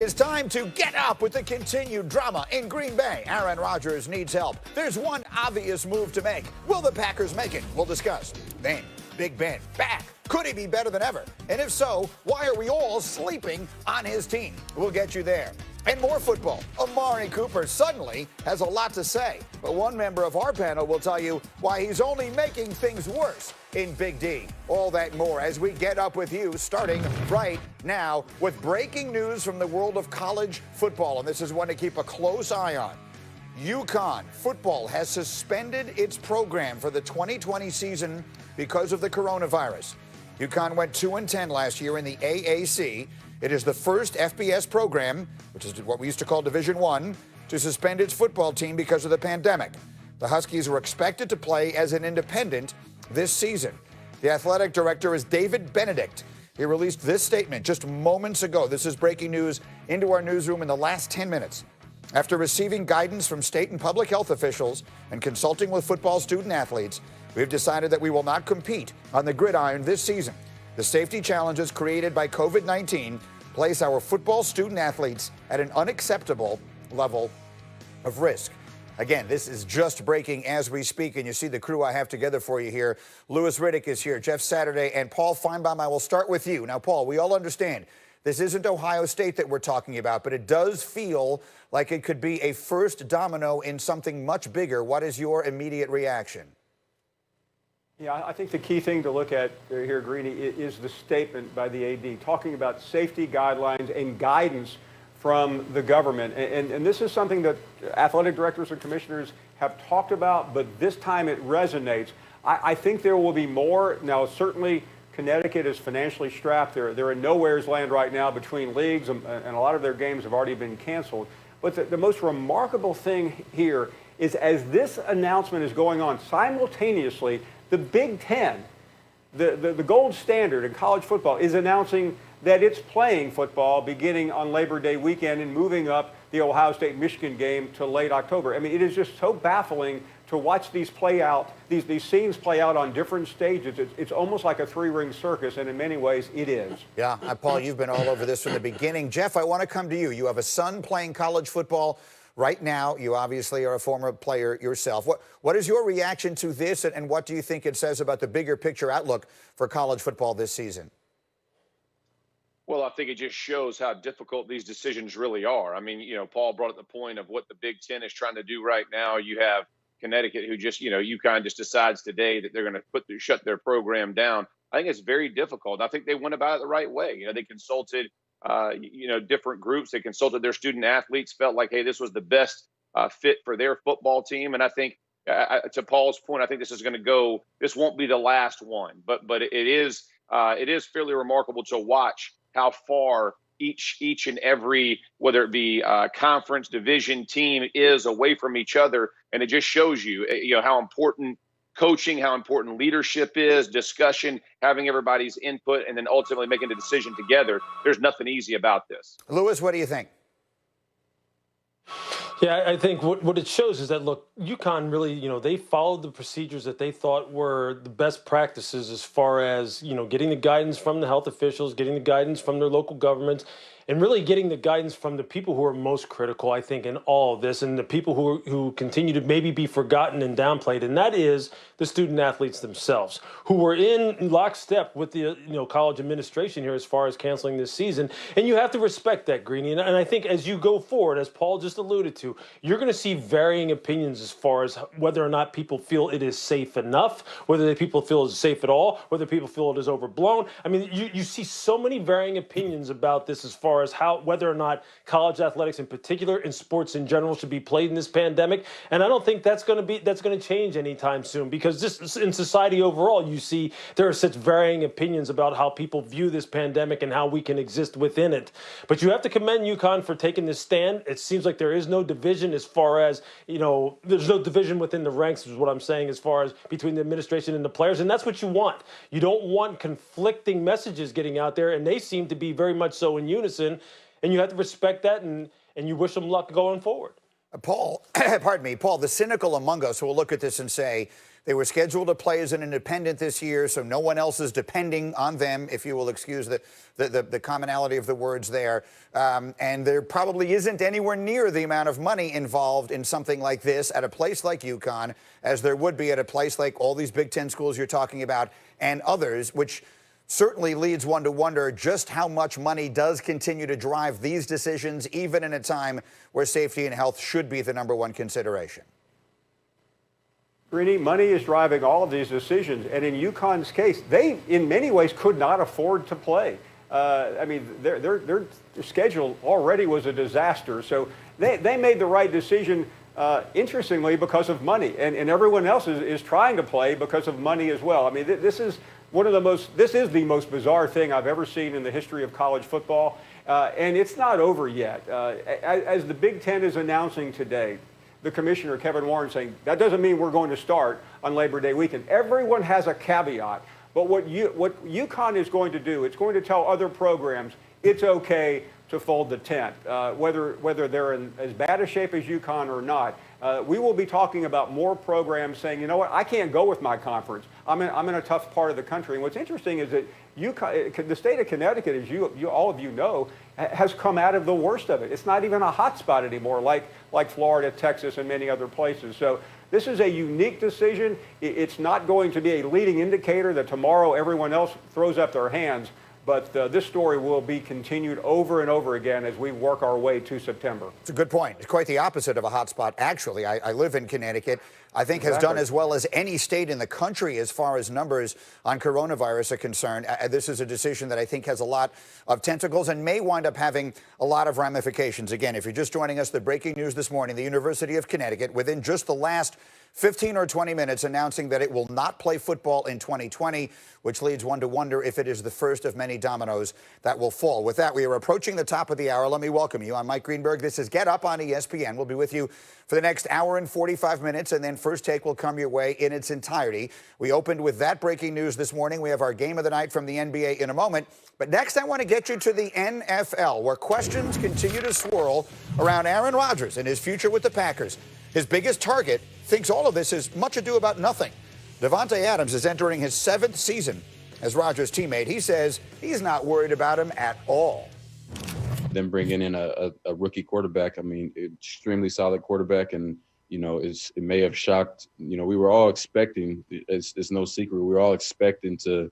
It's time to get up with the continued drama in Green Bay. Aaron Rodgers needs help. There's one obvious move to make. Will the Packers make it? We'll discuss. Then, Big Ben back. Could he be better than ever? And if so, why are we all sleeping on his team? We'll get you there. And more football. Amari Cooper suddenly has a lot to say. But one member of our panel will tell you why he's only making things worse in Big D. All that and more as we get up with you, starting right now with breaking news from the world of college football. And this is one to keep a close eye on. UConn football has suspended its program for the 2020 season because of the coronavirus. UConn went 2-10 last year in the AAC. It is the first FBS program, which is what we used to call Division I, to suspend its football team because of the pandemic. The Huskies were expected to play as an independent this season. The athletic director is David Benedict. He released this statement just moments ago. This is breaking news into our newsroom in the last 10 minutes. After receiving guidance from state and public health officials and consulting with football student athletes, we've decided that we will not compete on the gridiron this season. The safety challenges created by COVID-19 place our football student athletes at an unacceptable level of risk. Again, this is just breaking as we speak, and you see the crew I have together for you here. Louis Riddick is here, Jeff Saturday, and Paul Finebaum. I will start with you. Now, Paul, we all understand this isn't Ohio State that we're talking about, but it does feel like it could be a first domino in something much bigger. What is your immediate reaction? Yeah, I think the key thing to look at here, Greeny, is the statement by the AD talking about safety guidelines and guidance from the government. And this is something that athletic directors and commissioners have talked about, but this time it resonates. I think there will be more. Now, certainly Connecticut is financially strapped. They're in nowhere's land right now between leagues, and a lot of their games have already been canceled. But the most remarkable thing here is as this announcement is going on simultaneously, the Big Ten, the gold standard in college football, is announcing that it's playing football beginning on Labor Day weekend and moving up the Ohio State-Michigan game to late October. I mean, it is just so baffling to watch these play out, these scenes play out on different stages. It's almost like a three-ring circus, and in many ways, it is. Yeah, Paul, you've been all over this from the beginning. Jeff, I want to come to you. You have a son playing college football right now. You obviously are a former player yourself. What is your reaction to this, and what do you think it says about the bigger picture outlook for college football this season? Well, I think it just shows how difficult these decisions really are. I mean, Paul brought up the point of what the Big Ten is trying to do right now. You have Connecticut, who just, UConn just decides today that they're going to shut their program down. I think it's very difficult. I think they went about it the right way. They consulted, different groups. They consulted their student athletes, felt like, hey, this was the best fit for their football team. And I think, to Paul's point, I think this won't be the last one. But it is fairly remarkable to watch how far each and every, whether it be conference, division, team, is away from each other. And it just shows you, how important coaching, how important leadership is, discussion, having everybody's input, and then ultimately making a decision together. There's nothing easy about this. Louis, what do you think? Yeah, I think what it shows is that, look, UConn really, they followed the procedures that they thought were the best practices as far as, getting the guidance from the health officials, getting the guidance from their local governments, and really getting the guidance from the people who are most critical, I think, in all of this, and the people who continue to maybe be forgotten and downplayed, and that is the student athletes themselves, who were in lockstep with the college administration here as far as canceling this season. And you have to respect that, Greeny. And I think as you go forward, as Paul just alluded to, you're going to see varying opinions as far as whether or not people feel it is safe enough, whether people feel it is safe at all, whether people feel it is overblown. I mean, you see so many varying opinions about this as far as whether or not college athletics in particular and sports in general should be played in this pandemic. And I don't think that's going to change anytime soon, because just in society overall, you see there are such varying opinions about how people view this pandemic and how we can exist within it. But you have to commend UConn for taking this stand. It seems like there is no division as far as, there's no division within the ranks is what I'm saying as far as between the administration and the players. And that's what you want. You don't want conflicting messages getting out there, and they seem to be very much so in unison. And you have to respect that, and you wish them luck going forward. Paul, pardon me, Paul, the cynical among us will look at this and say they were scheduled to play as an independent this year, so no one else is depending on them, if you will excuse the commonality of the words there. And there probably isn't anywhere near the amount of money involved in something like this at a place like UConn as there would be at a place like all these Big Ten schools you're talking about and others, which certainly leads one to wonder just how much money does continue to drive these decisions, even in a time where safety and health should be the #1 consideration. Greeny, money is driving all of these decisions, and in UConn's case, they, in many ways, could not afford to play. I mean, their schedule already was a disaster, so they made the right decision, interestingly, because of money, and everyone else is trying to play because of money as well. I mean, this is the most bizarre thing I've ever seen in the history of college football, and it's not over yet. As the Big Ten is announcing today, the commissioner, Kevin Warren, saying that doesn't mean we're going to start on Labor Day weekend. Everyone has a caveat, but what UConn is going to do, it's going to tell other programs it's okay to fold the tent, whether they're in as bad a shape as UConn or not. We will be talking about more programs saying, you know what, I can't go with my conference. I'm in a tough part of the country. And what's interesting is that the state of Connecticut, as all of you know, has come out of the worst of it. It's not even a hot spot anymore, like Florida, Texas, and many other places. So this is a unique decision. It's not going to be a leading indicator that tomorrow everyone else throws up their hands. But this story will be continued over and over again as we work our way to September. It's a good point. It's quite the opposite of a hotspot, actually. I live in Connecticut. I think has done as well as any state in the country as far as numbers on coronavirus are concerned. This is a decision that I think has a lot of tentacles and may wind up having a lot of ramifications. Again, if you're just joining us, the breaking news this morning, the University of Connecticut, within just the last 15 or 20 minutes, announcing that it will not play football in 2020, which leads one to wonder if it is the first of many dominoes that will fall. With that, we are approaching the top of the hour. Let me welcome you. I'm Mike Greenberg. This is Get Up on ESPN. We'll be with you for the next hour and 45 minutes, and then First Take will come your way in its entirety. We opened with that breaking news this morning. We have our game of the night from the NBA in a moment. But next, I want to get you to the NFL, where questions continue to swirl around Aaron Rodgers and his future with the Packers. His biggest target thinks all of this is much ado about nothing. Davante Adams is entering his 7th season as Rodgers' teammate. He says he's not worried about him at all. Them bringing in a rookie quarterback, I mean, extremely solid quarterback, and, you know, it may have shocked, you know, we were all expecting, it's no secret, we were all expecting to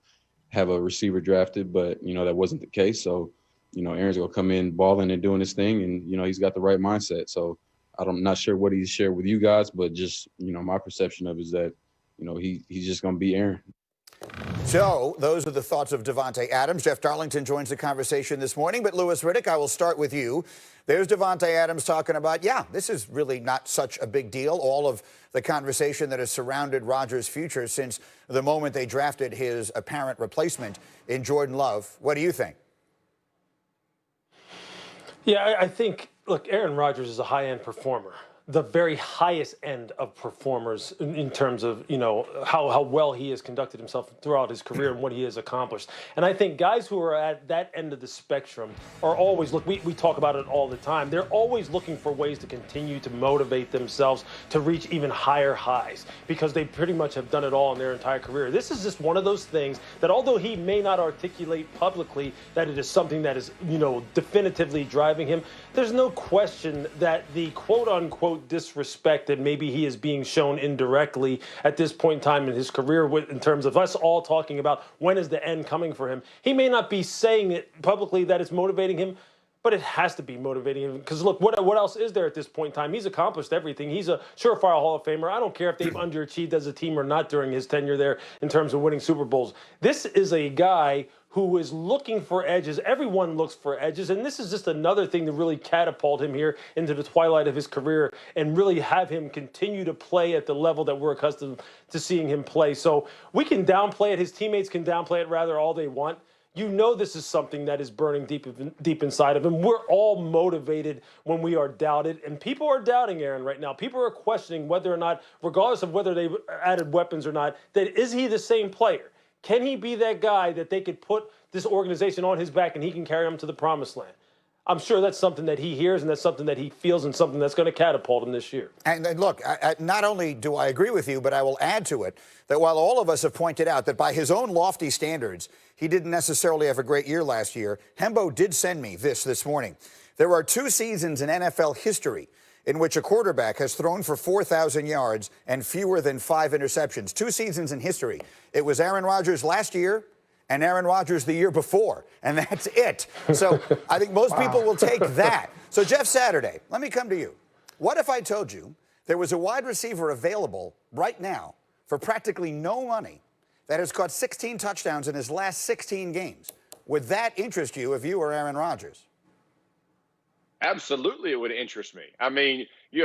have a receiver drafted, but, you know, that wasn't the case. So, you know, Aaron's going to come in balling and doing his thing, and, you know, he's got the right mindset. So I'm not sure what he's shared with you guys, but just, you know, my perception of it is that, you know, he's just going to be Aaron. So those are the thoughts of Davante Adams. Jeff Darlington joins the conversation this morning. But Louis Riddick, I will start with you. There's Davante Adams talking about, yeah, this is really not such a big deal. All of the conversation that has surrounded Rodgers' future since the moment they drafted his apparent replacement in Jordan Love. What do you think? Yeah, I think, look, Aaron Rodgers is a high-end performer. The very highest end of performers in terms of, you know, how well he has conducted himself throughout his career and what he has accomplished. And I think guys who are at that end of the spectrum are always, look, we talk about it all the time. They're always looking for ways to continue to motivate themselves to reach even higher highs because they pretty much have done it all in their entire career. This is just one of those things that although he may not articulate publicly that it is something that is, you know, definitively driving him, there's no question that the quote-unquote disrespect that maybe he is being shown indirectly at this point in time in his career in terms of us all talking about when is the end coming for him. He may not be saying it publicly that it's motivating him, but it has to be motivating him because, look, what else is there at this point in time? He's accomplished everything. He's a surefire Hall of Famer. I don't care if they've underachieved as a team or not during his tenure there in terms of winning Super Bowls. This is a guy who is looking for edges. Everyone looks for edges, and this is just another thing to really catapult him here into the twilight of his career and really have him continue to play at the level that we're accustomed to seeing him play. So we can downplay it. His teammates can downplay it rather all they want. You know this is something that is burning deep inside of him. We're all motivated when we are doubted, and people are doubting Aaron right now. People are questioning whether or not, regardless of whether they've added weapons or not, that is he the same player? Can he be that guy that they could put this organization on his back and he can carry them to the promised land? I'm sure that's something that he hears and that's something that he feels and something that's going to catapult him this year. And look, not only do I agree with you, but I will add to it that while all of us have pointed out that by his own lofty standards, he didn't necessarily have a great year last year, Hembo did send me this morning. There are 2 seasons in NFL history in which a quarterback has thrown for 4,000 yards and fewer than 5 interceptions. 2 seasons in history. It was Aaron Rodgers last year and Aaron Rodgers the year before, and that's it. So I think most people will take that. So Jeff Saturday, let me come to you. What if I told you there was a wide receiver available right now for practically no money that has caught 16 touchdowns in his last 16 games? Would that interest you if you were Aaron Rodgers? Absolutely, it would interest me. I mean, you know,